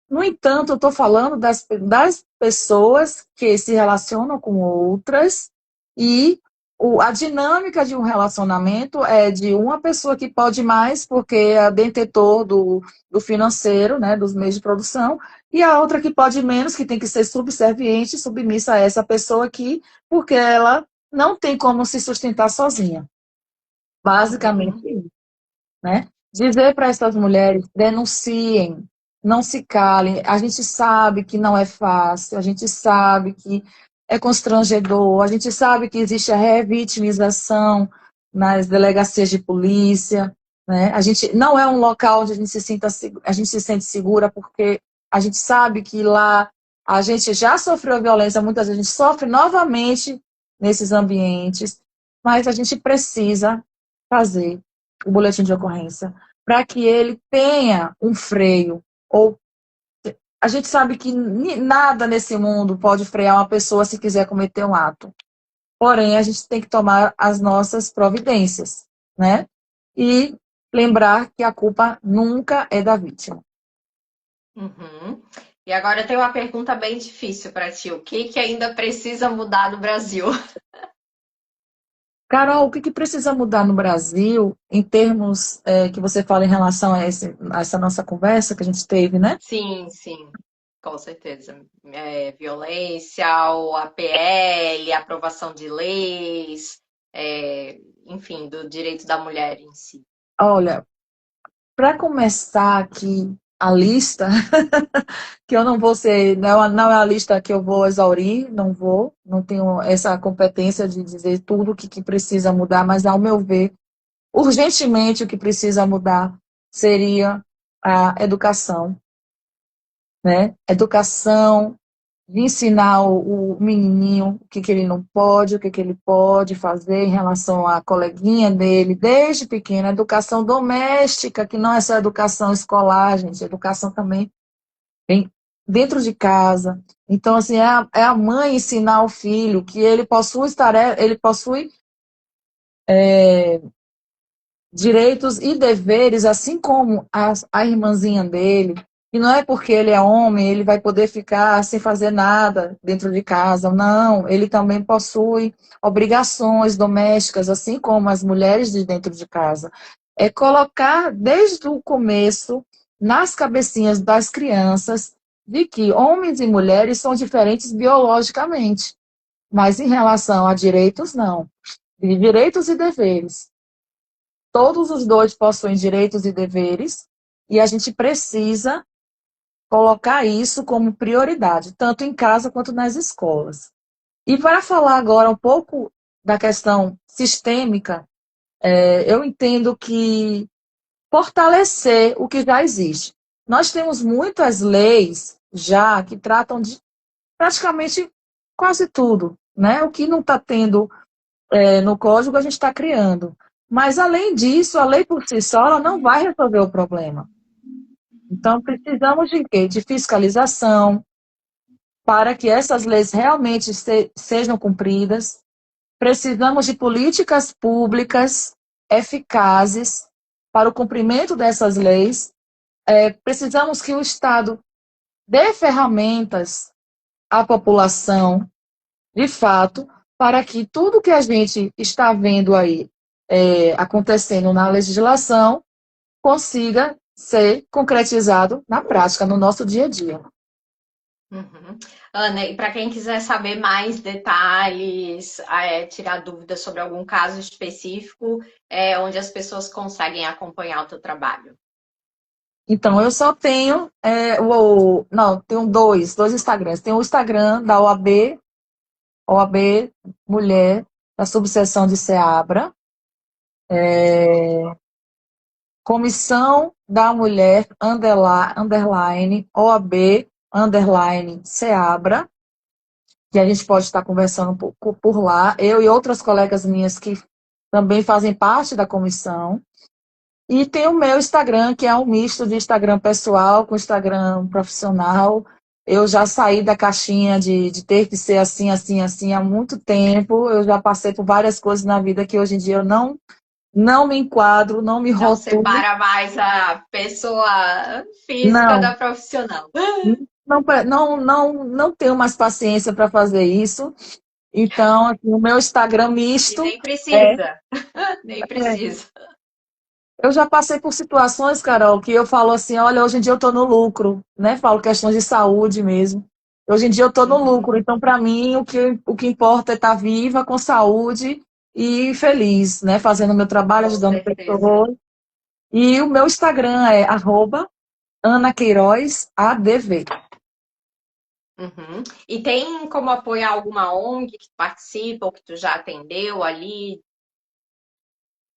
No entanto, eu estou falando das pessoas que se relacionam com outras e a dinâmica de um relacionamento é de uma pessoa que pode mais, porque é detentor do financeiro, né, dos meios de produção, e a outra que pode menos, que tem que ser subserviente, submissa a essa pessoa aqui, porque ela não tem como se sustentar sozinha. Basicamente Uhum. isso, né? Dizer para essas mulheres, denunciem, não se calem. A gente sabe que não é fácil, a gente sabe que é constrangedor, a gente sabe que existe a revitimização nas delegacias de polícia, né? A gente não é um local onde a gente se sente segura, porque a gente sabe que lá a gente já sofreu violência, muitas vezes a gente sofre novamente nesses ambientes, mas a gente precisa fazer o boletim de ocorrência, para que ele tenha um freio. Ou a gente sabe que nada nesse mundo pode frear uma pessoa se quiser cometer um ato. Porém, a gente tem que tomar as nossas providências, né? E lembrar que a culpa nunca é da vítima. Uhum. E agora eu tenho uma pergunta bem difícil para ti. O que ainda precisa mudar no Brasil? Carol, o que que precisa mudar no Brasil em termos que você fala em relação a essa nossa conversa que a gente teve, né? Sim, sim, com certeza. Violência, ou a PL, aprovação de leis, enfim, do direito da mulher em si. Olha, para começar aqui a lista, que eu não vou ser, não é a lista que eu vou exaurir, não vou, não tenho essa competência de dizer tudo o que precisa mudar, mas ao meu ver, urgentemente o que precisa mudar seria a educação, né? Educação, de ensinar o menininho o que ele não pode, o que ele pode fazer em relação à coleguinha dele, desde pequena, educação doméstica, que não é só educação escolar, gente, educação também vem dentro de casa. Então, assim, é a mãe ensinar o filho que ele possui ele possui direitos e deveres, assim como a irmãzinha dele. E não é porque ele é homem, ele vai poder ficar sem fazer nada dentro de casa. Não, ele também possui obrigações domésticas, assim como as mulheres de dentro de casa. É colocar desde o começo nas cabecinhas das crianças de que homens e mulheres são diferentes biologicamente, mas em relação a direitos, não. De direitos e deveres. Todos os dois possuem direitos e deveres, e a gente precisa colocar isso como prioridade, tanto em casa quanto nas escolas. E para falar agora um pouco da questão sistêmica, eu entendo que fortalecer o que já existe. Nós temos muitas leis já que tratam de praticamente quase tudo, né? O que não está tendo no código, a gente está criando. Mas, além disso, a lei por si só ela não vai resolver o problema. Então, precisamos de quê? De fiscalização, para que essas leis realmente sejam cumpridas. Precisamos de políticas públicas eficazes para o cumprimento dessas leis. Precisamos que o Estado dê ferramentas à população, de fato, para que tudo que a gente está vendo aí acontecendo na legislação consiga ser concretizado na prática, no nosso dia a dia. Uhum. Ana, e para quem quiser saber mais detalhes, tirar dúvidas sobre algum caso específico, onde as pessoas conseguem acompanhar o teu trabalho. Então, eu só tenho, não, tenho dois Instagrams. Tem o Instagram da OAB Mulher, da subseção de Ceabra, Comissão da Mulher, underline, OAB, underline, Ceabra, que a gente pode estar conversando um pouco por lá, eu e outras colegas minhas que também fazem parte da comissão. E tem o meu Instagram, que é um misto de Instagram pessoal com Instagram profissional. Eu já saí da caixinha de ter que ser assim, assim, assim há muito tempo. Eu já passei por várias coisas na vida que hoje em dia eu não me enquadro, não me Não rotulo. separa mais a pessoa física Não, da profissional. não tenho mais paciência para fazer isso. Então, assim, o meu Instagram E misto nem é, precisa, nem é precisa. eu já passei por situações, Carol, que eu falo assim, olha, hoje em dia eu estou no lucro, né? Falo questões de saúde mesmo. Hoje em dia eu estou no lucro, Uhum, então para mim o que importa é estar viva, com saúde e feliz, né? Fazendo o meu trabalho, com ajudando certeza. pessoas. E o meu Instagram é @AnaQueirozADV. Uhum. E tem como apoiar alguma ONG que participa ou que tu já atendeu ali?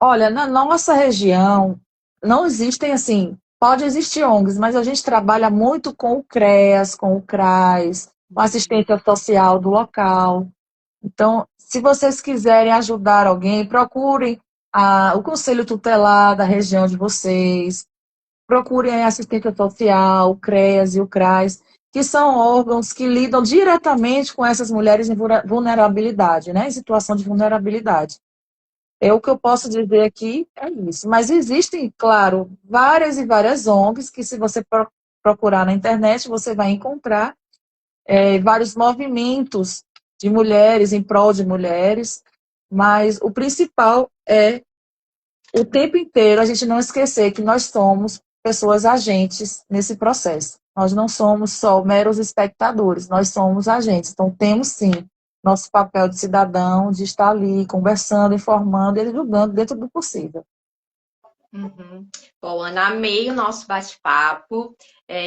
Olha, na nossa região não existem assim, pode existir ONGs, mas a gente trabalha muito com o CREAS, com o CRAS, com a assistência social do local. Então, se vocês quiserem ajudar alguém, procurem o Conselho Tutelar da região de vocês, procurem a assistência social, o CREAS e o CRAS, que são órgãos que lidam diretamente com essas mulheres em vulnerabilidade, né, em situação de vulnerabilidade. O que eu posso dizer aqui é isso. Mas existem, claro, várias e várias ONGs que, se você procurar na internet, você vai encontrar vários movimentos de mulheres em prol de mulheres, Mas o principal é o tempo inteiro a gente não esquecer que nós somos pessoas agentes nesse processo. Nós não somos só meros espectadores, nós somos agentes. Então, temos sim nosso papel de cidadão, de estar ali conversando, informando e ajudando dentro do possível. Uhum. Bom, Ana, amei o nosso bate-papo.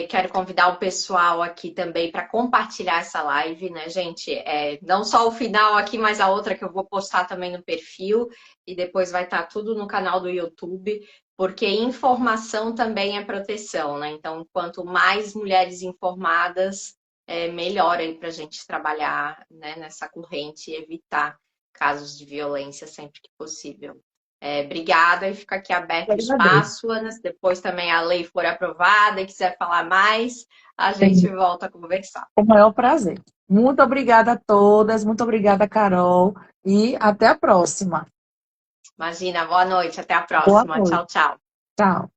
Quero convidar o pessoal aqui também para compartilhar essa live, né, gente? Não só o final aqui, mas a outra que eu vou postar também no perfil e depois vai estar tudo no canal do YouTube, porque informação também é proteção, né? Então, quanto mais mulheres informadas, melhor aí para a gente trabalhar, né, nessa corrente e evitar casos de violência sempre que possível. Obrigada e fica aqui Eu aberto o agradeço. espaço, Ana. Se depois também a lei for aprovada e quiser falar mais, a gente volta a conversar. Com o maior prazer. Muito obrigada a todas, muito obrigada, Carol, e até a próxima. Imagina, boa noite, até a Boa próxima. noite. Tchau, tchau. Tchau.